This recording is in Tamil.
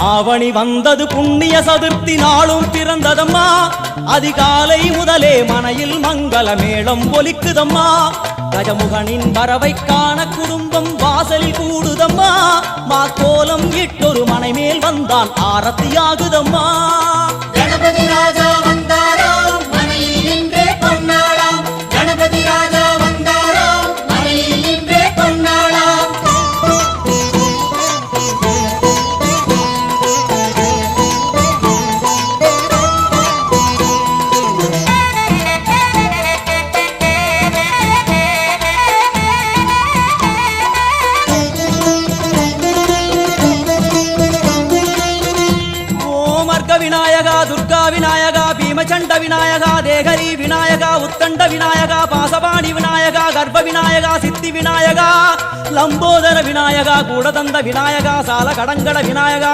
ஆவணி வந்தது புண்ணிய சதுர்த்தி நாளும் பிறந்ததம்மா அதிகாலை முதலே மனையில் மங்கள மேளம் ஒலிக்குதம்மா கஜமுகனின் வரவை காண குடும்பம் வாசலில் கூடுதம்மா மா கோலம் இட்டொரு மனை மேல் வந்தான் ஆரத்தியாகுதம்மா கணபதி ராஜா வந்தாராம் மனையில் நின்றே பொன்னாளாம் கணபதி ராஜா வந்தாராம் மனையில் நின்றே பொன்னாளாம் விநாயகா துர்கா விநாயகா பீமச்சண்ட விநாயகா தேகரி விநாயகா உத்தண்ட விநாயகா பாசபாணி விநாயகா கர்ப்ப விநாயகா சித்தி விநாயகா லம்போதர விநாயகா கூடதந்த விநாயகா சால கடங்கட விநாயகா